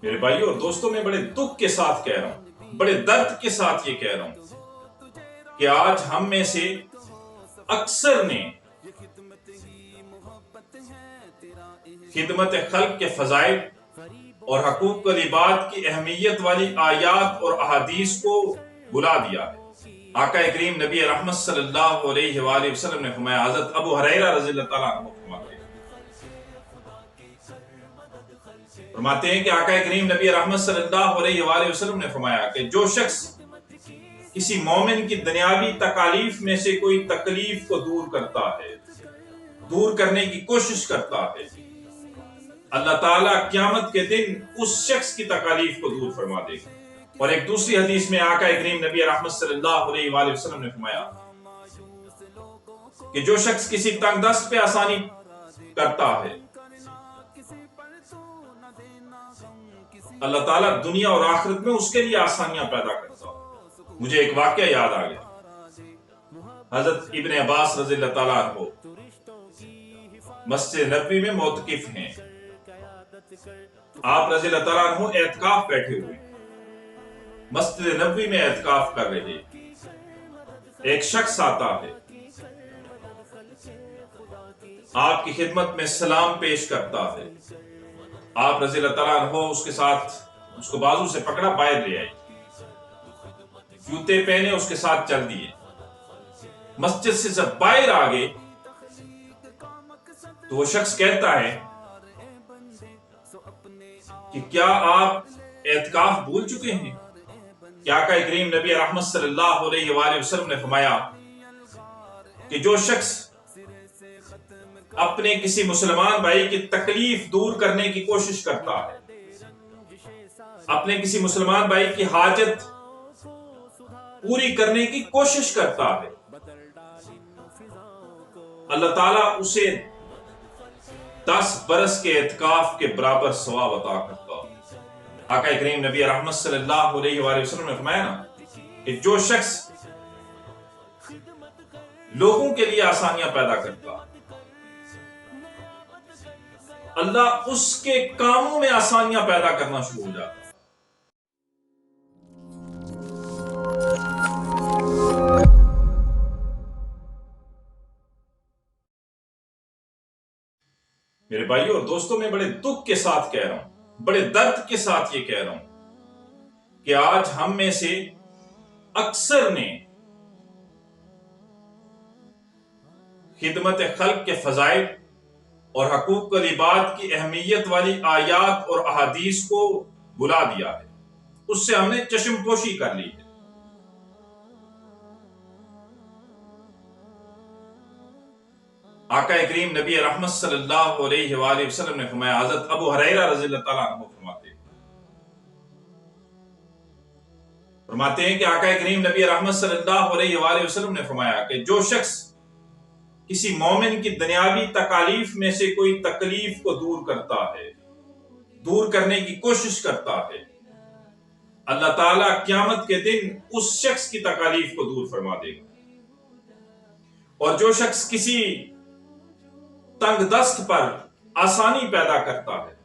میرے بھائیوں اور دوستوں، میں بڑے دکھ کے ساتھ کہہ رہا ہوں، بڑے درد کے ساتھ یہ کہہ رہا ہوں کہ آج ہم میں سے اکثر نے خدمت خلق کے فضائل اور حقوق العباد کی اہمیت والی آیات اور احادیث کو بلا دیا ہے۔ آقا کریم نبی رحمت صلی اللہ علیہ وآلہ وسلم نے فرمایا، حضرت ابو ہریرہ رضی اللہ تعالیٰ عنہ فرماتے ہیں کہ آقا کریم نبی رحمت صلی اللہ علیہ وآلہ وسلم نے فرمایا کہ جو شخص کسی مومن کی دنیاوی تکالیف میں سے کوئی تکلیف کو دور کرتا ہے، دور کرنے کی کوشش کرتا ہے، اللہ تعالیٰ قیامت کے دن اس شخص کی تکالیف کو دور فرما دے گا۔ اور ایک دوسری حدیث میں آقا کریم نبی رحمت صلی اللہ علیہ وآلہ وسلم نے فرمایا کہ جو شخص کسی تنگ دست پہ آسانی کرتا ہے، اللہ تعالیٰ دنیا اور آخرت میں اس کے لیے آسانیاں پیدا کرتا ہے۔ مجھے ایک واقعہ یاد آ گیا۔ حضرت ابن عباس رضی اللہ تعالیٰ عنہ مسجد نبوی میں معتکف ہیں، آپ رضی اللہ تعالیٰ عنہ اعتکاف بیٹھے ہوئے، مسجد نبوی میں اعتکاف کر رہے۔ ایک شخص آتا ہے، آپ کی خدمت میں سلام پیش کرتا ہے، آپ رضی اللہ تعالیٰ عنہ اس کے ساتھ اس کو بازو سے پکڑا، باہر لے آئے، جوتے پہنے اس کے ساتھ چل دیے۔ مسجد سے جب باہر آگے تو وہ شخص کہتا ہے کہ کیا آپ اعتکاف بھول چکے ہیں؟ کیا آقا کریم نبی رحمت صلی اللہ علیہ وآلہ وسلم نے فرمایا کہ جو شخص اپنے کسی مسلمان بھائی کی تکلیف دور کرنے کی کوشش کرتا ہے، اپنے کسی مسلمان بھائی کی حاجت پوری کرنے کی کوشش کرتا ہے، اللہ تعالیٰ اسے 10 برس کے اعتکاف کے برابر ثواب عطا کرتا ہے۔ آقا کریم نبی رحمت صلی اللہ علیہ وآلہ وسلم نے فرمایا نا کہ جو شخص لوگوں کے لیے آسانیاں پیدا کرتا، اللہ اس کے کاموں میں آسانیاں پیدا کرنا شروع ہو جاتا۔ میرے بھائیوں اور دوستوں، میں بڑے دکھ کے ساتھ کہہ رہا ہوں، بڑے درد کے ساتھ یہ کہہ رہا ہوں کہ آج ہم میں سے اکثر نے خدمت خلق کے فضائل اور حقوق العباد کی اہمیت والی آیات اور احادیث کو بلا دیا ہے، اس سے ہم نے چشم پوشی کر لی ہے۔ آقا کریم نبی رحمت صلی اللہ علیہ وآلہ وسلم نے فرمایا، حضرت ابو ہریرہ رضی اللہ تعالیٰ عنہ فرماتے ہیں کہ آقا کریم نبی رحمت صلی اللہ علیہ وآلہ وسلم نے فرمایا کہ جو شخص کسی مومن کی دنیاوی تکالیف میں سے کوئی تکلیف کو دور کرتا ہے، دور کرنے کی کوشش کرتا ہے، اللہ تعالیٰ قیامت کے دن اس شخص کی تکالیف کو دور فرما دے گا۔ اور جو شخص کسی تنگ دست پر آسانی پیدا کرتا ہے،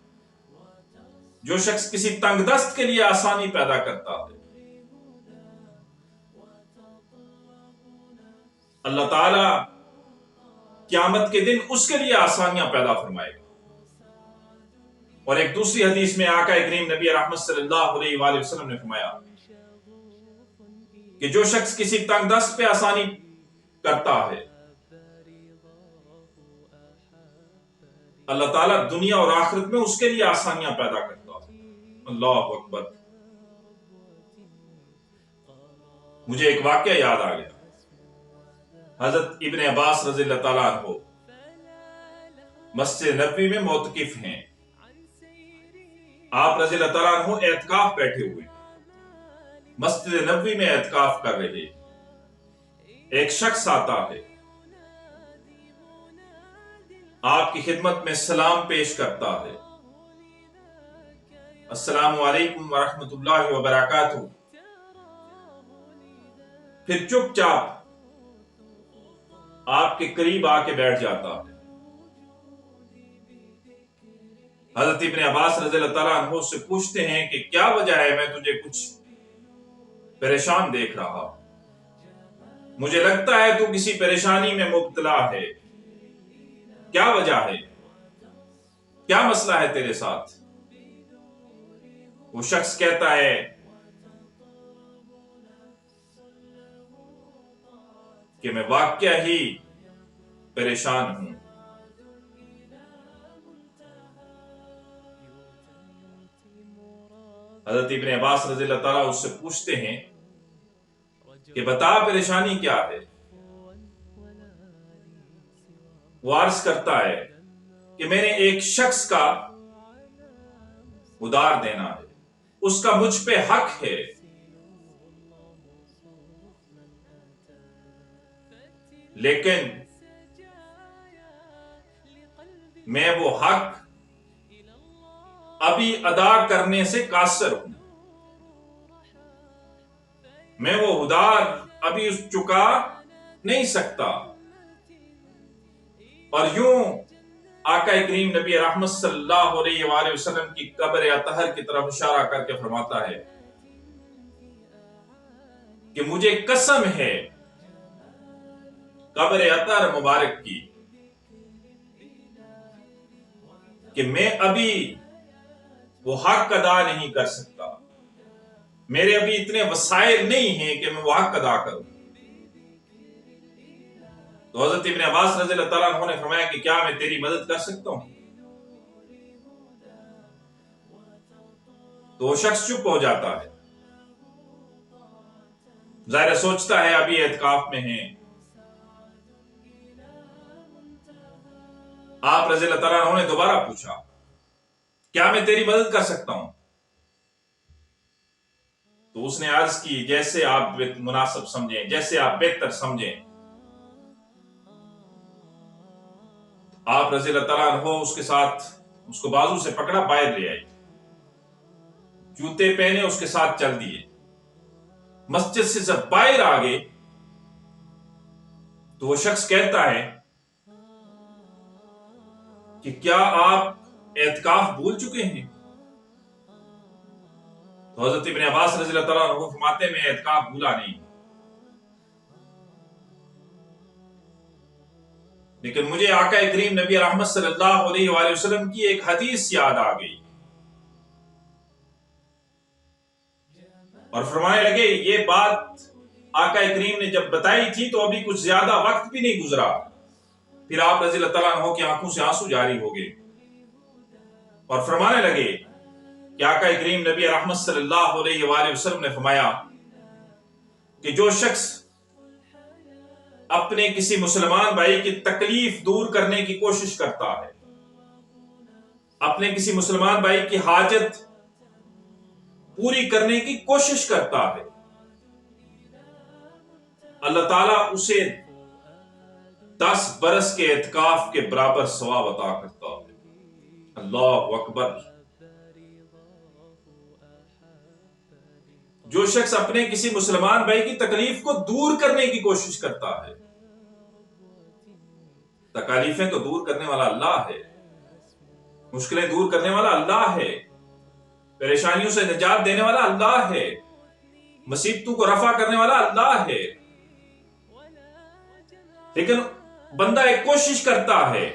جو شخص کسی تنگ دست کے لیے آسانی پیدا کرتا ہے، اللہ تعالیٰ قیامت کے دن اس کے لیے آسانیاں پیدا فرمائے گا۔ اور ایک دوسری حدیث میں آقا کریم نبی رحمت صلی اللہ علیہ وآلہ وسلم نے فرمایا کہ جو شخص کسی تنگ دست پہ آسانی کرتا ہے، اللہ تعالیٰ دنیا اور آخرت میں اس کے لیے آسانیاں پیدا کرتا ہے۔ اللہ اکبر۔ مجھے ایک واقعہ یاد آ گیا۔ حضرت ابن عباس رضی اللہ تعالیٰ عنہ مسجد نبوی میں معتکف ہیں، آپ رضی اللہ تعالیٰ عنہ اعتکاف بیٹھے ہوئے، مسجد نبوی میں اعتکاف کر رہے۔ ایک شخص آتا ہے، آپ کی خدمت میں سلام پیش کرتا ہے، السلام علیکم ورحمۃ اللہ وبرکاتہ، پھر چپ چاپ آپ کے قریب آ کے بیٹھ جاتا ہے۔ حضرت ابن عباس رضی اللہ تعالیٰ عنہ سے پوچھتے ہیں کہ کیا وجہ ہے میں تجھے کچھ پریشان دیکھ رہا ہوں، مجھے لگتا ہے تو کسی پریشانی میں مبتلا ہے، کیا وجہ ہے، کیا مسئلہ ہے تیرے ساتھ؟ وہ شخص کہتا ہے کہ میں واقعہ ہی پریشان ہوں۔ حضرت ابن عباس رضی اللہ تعالیٰ اس سے پوچھتے ہیں کہ بتا پریشانی کیا ہے؟ وہ عرض کرتا ہے کہ میں نے ایک شخص کا ادار دینا ہے، اس کا مجھ پہ حق ہے، لیکن میں وہ حق ابھی ادا کرنے سے قاصر ہوں، میں وہ ادار ابھی چکا نہیں سکتا۔ اور یوں آقا کریم نبی رحمت صلی اللہ علیہ وآلہ وسلم کی قبر اطہر کی طرف اشارہ کر کے فرماتا ہے کہ مجھے قسم ہے قبر اطہر مبارک کی کہ میں ابھی وہ حق ادا نہیں کر سکتا، میرے ابھی اتنے وسائل نہیں ہیں کہ میں وہ حق ادا کروں۔ تو حضرت ابن عباس رضی اللہ تعالیٰ عنہ نے فرمایا کہ کیا میں تیری مدد کر سکتا ہوں؟ تو وہ شخص چپ ہو جاتا ہے، ظاہر سوچتا ہے ابھی اعتکاف میں ہیں۔ آپ رضی اللہ تعالیٰ عنہ نے دوبارہ پوچھا کیا میں تیری مدد کر سکتا ہوں؟ تو اس نے عرض کی جیسے آپ مناسب سمجھیں، جیسے آپ بہتر سمجھیں۔ آپ رضی اللہ تعالیٰ عنہ اس کے ساتھ اس کو بازو سے پکڑا، باہر لے آئے، جوتے پہنے اس کے ساتھ چل دیے۔ مسجد سے جب باہر آ گئے تو وہ شخص کہتا ہے کہ کیا آپ اعتکاف بھول چکے ہیں؟ تو حضرت ابن عباس رضی اللہ تعالیٰ عنہ فرماتے ہیں میں اعتکاف بھولا نہیں، لیکن مجھے آقا کریم نبی رحمت صلی اللہ علیہ وآلہ وسلم کی ایک حدیث یاد آ گئی اور فرمانے لگے یہ بات آقا کریم نے جب بتائی تھی تو ابھی کچھ زیادہ وقت بھی نہیں گزرا، پھر آپ رضی اللہ تعالیٰ عنہ کی آنکھوں سے آنسو جاری ہو گئے اور فرمانے لگے کہ آقا کریم نبی رحمت صلی اللہ علیہ وآلہ وسلم نے فرمایا کہ جو شخص اپنے کسی مسلمان بھائی کی تکلیف دور کرنے کی کوشش کرتا ہے، اپنے کسی مسلمان بھائی کی حاجت پوری کرنے کی کوشش کرتا ہے، اللہ تعالیٰ اسے 10 برس کے اعتکاف کے برابر ثواب عطا کرتا ہے۔ اللہ اکبر۔ جو شخص اپنے کسی مسلمان بھائی کی تکلیف کو دور کرنے کی کوشش کرتا ہے، تکالیفیں تو دور کرنے والا اللہ ہے، مشکلیں دور کرنے والا اللہ ہے، پریشانیوں سے نجات دینے والا اللہ ہے، مصیبتوں کو رفع کرنے والا اللہ ہے، لیکن بندہ ایک کوشش کرتا ہے،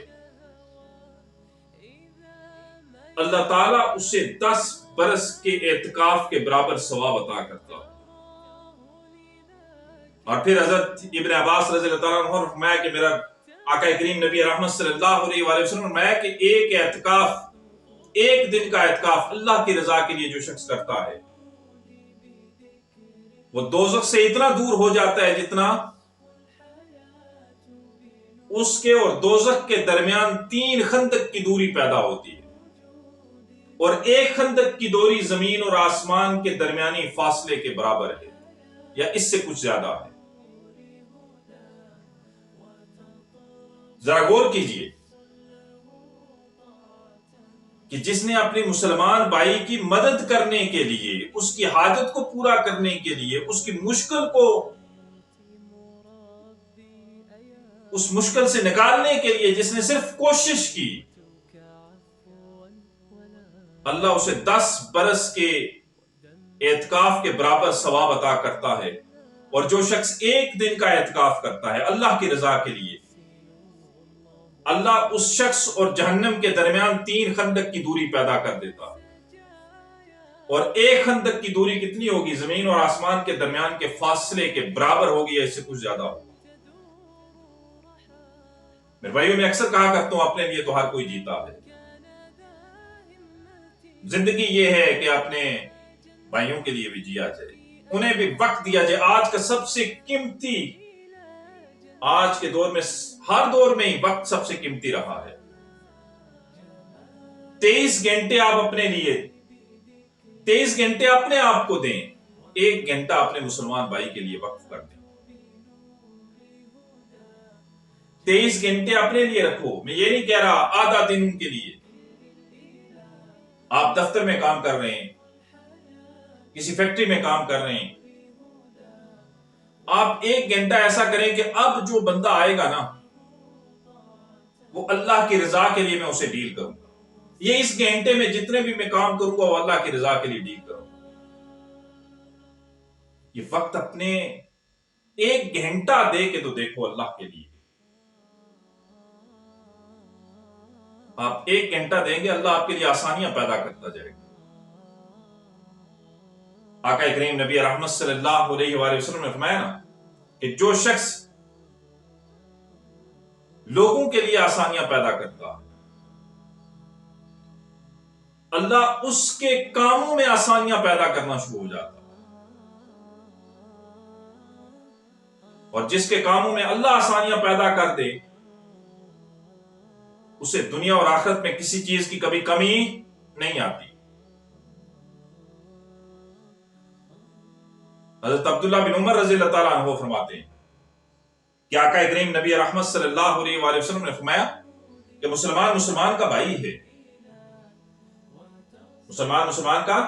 اللہ تعالیٰ اسے 10 برس کے اعتکاف کے برابر ثواب عطا کرتا ہے۔ اور پھر حضرت ابن عباس رضی اللہ تعالیٰ عنہ نے فرمایا کہ میرا آقا کریم نبی رحمت صلی اللہ علیہ وآلہ وسلم نے فرمایا کہ ایک اعتکاف، ایک دن کا اعتکاف اللہ کی رضا کے لیے جو شخص کرتا ہے وہ دوزخ سے اتنا دور ہو جاتا ہے جتنا اس کے اور دوزخ کے درمیان 3 خندق کی دوری پیدا ہوتی ہے، اور ایک خندق کی دوری زمین اور آسمان کے درمیانی فاصلے کے برابر ہے یا اس سے کچھ زیادہ ہے۔ ذرا غور کیجئے کہ جس نے اپنی مسلمان بھائی کی مدد کرنے کے لیے، اس کی حاجت کو پورا کرنے کے لیے، اس کی مشکل کو اس مشکل سے نکالنے کے لیے جس نے صرف کوشش کی، اللہ اسے 10 برس کے اعتکاف کے برابر ثواب عطا کرتا ہے۔ اور جو شخص ایک دن کا اعتکاف کرتا ہے اللہ کی رضا کے لیے، اللہ اس شخص اور جہنم کے درمیان 3 خندق کی دوری پیدا کر دیتا ہے۔ اور ایک خندق کی دوری کتنی ہوگی؟ زمین اور آسمان کے درمیان کے فاصلے کے برابر ہوگی یا اس سے کچھ زیادہ ہوگی۔ میرے بھائیوں، میں اکثر کہا کرتا ہوں اپنے لیے تو ہر کوئی جیتا ہے۔ زندگی یہ ہے کہ اپنے بھائیوں کے لیے بھی جیا جائے، انہیں بھی وقت دیا جائے۔ آج کا سب سے قیمتی، آج کے دور میں، ہر دور میں ہی وقت سب سے قیمتی رہا ہے۔ 23 گھنٹے آپ اپنے لیے، 23 گھنٹے اپنے آپ کو دیں، 1 گھنٹہ اپنے مسلمان بھائی کے لیے وقف کر دیں۔ 23 گھنٹے اپنے لیے رکھو۔ میں یہ نہیں کہہ رہا آدھا دن ان کے لیے۔ آپ دفتر میں کام کر رہے ہیں، کسی فیکٹری میں کام کر رہے ہیں، آپ 1 گھنٹہ ایسا کریں کہ اب جو بندہ آئے گا نا، وہ اللہ کی رضا کے لیے میں اسے ڈیل کروں گا۔ یہ اس گھنٹے میں جتنے بھی میں کام کروں گا وہ اللہ کی رضا کے لیے ڈیل کروں گا۔ یہ وقت اپنے 1 گھنٹہ دے کے تو دیکھو اللہ کے لیے۔ آپ 1 گھنٹہ دیں گے، اللہ آپ کے لیے آسانیاں پیدا کرتا جائے گا۔ آقا کریم نبی رحمت صلی اللہ علیہ وآلہ وسلم نے فرمایا نا کہ جو شخص لوگوں کے لیے آسانیاں پیدا کرتا، اللہ اس کے کاموں میں آسانیاں پیدا کرنا شروع ہو جاتا۔ اور جس کے کاموں میں اللہ آسانیاں پیدا کر دے، اسے دنیا اور آخرت میں کسی چیز کی کبھی کمی نہیں آتی۔ حضرت عبداللہ بن عمر رضی اللہ تعالیٰ عنہ فرماتے ہیں کہ آقا کریم نبی رحمت صلی اللہ علیہ وآلہ وسلم نے فرمایا کہ مسلمان کا بھائی ہے، مسلمان کا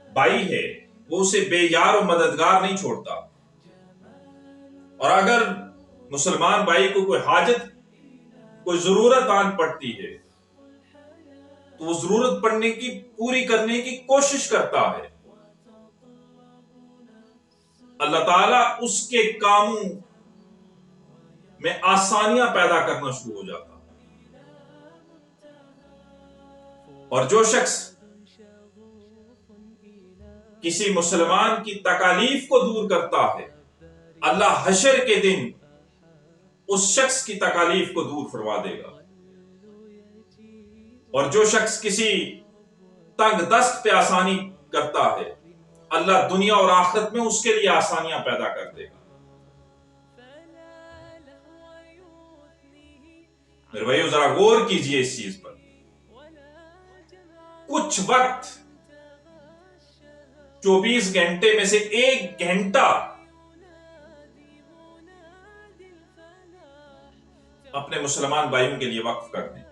بھائی ہے، وہ اسے بے یار و مددگار نہیں چھوڑتا۔ اور اگر مسلمان بھائی کو کوئی حاجت، کوئی ضرورت آن پڑتی ہے تو وہ ضرورت پوری کرنے کی کوشش کرتا ہے، اللہ تعالیٰ اس کے کاموں میں آسانیاں پیدا کرنا شروع ہو جاتا۔ اور جو شخص کسی مسلمان کی تکالیف کو دور کرتا ہے، اللہ حشر کے دن اس شخص کی تکالیف کو دور فرما دے گا۔ اور جو شخص کسی تنگ دست پہ آسانی کرتا ہے، اللہ دنیا اور آخرت میں اس کے لیے آسانیاں پیدا کر دے گا۔ میرے بھائیو، ذرا غور کیجئے اس چیز پر۔ کچھ وقت 24 گھنٹے میں سے 1 گھنٹہ اپنے مسلمان بھائیوں کے لیے وقف کر دیں۔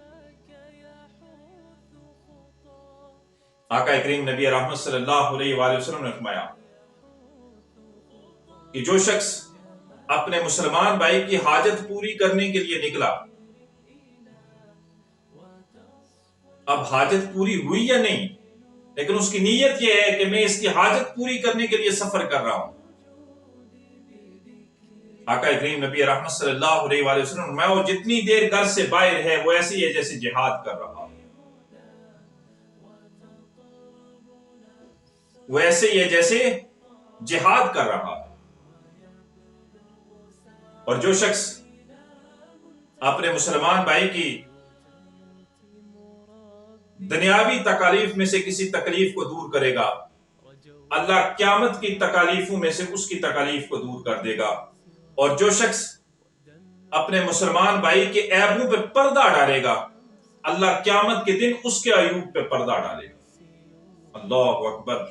آقا کریم نبی رحمت صلی اللہ علیہ وآلہ وسلم نے فرمایا کہ جو شخص اپنے مسلمان بھائی کی حاجت پوری کرنے کے لیے نکلا، اب حاجت پوری ہوئی یا نہیں، لیکن اس کی نیت یہ ہے کہ میں اس کی حاجت پوری کرنے کے لیے سفر کر رہا ہوں۔ آقا کریم نبی رحمت صلی اللہ علیہ وآلہ وسلم میں وہ جتنی دیر گھر سے باہر ہے وہ ایسی ہے جیسے جہاد کر رہا ہوں، وہ ایسے ہی ہے جیسے جہاد کر رہا ہے۔ اور جو شخص اپنے مسلمان بھائی کی دنیاوی تکالیف میں سے کسی تکلیف کو دور کرے گا، اللہ قیامت کی تکالیفوں میں سے اس کی تکالیف کو دور کر دے گا۔ اور جو شخص اپنے مسلمان بھائی کے عیبوں پہ پردہ ڈالے گا، اللہ قیامت کے دن اس کے عیوب پہ پردہ ڈالے گا۔ اللہ اکبر۔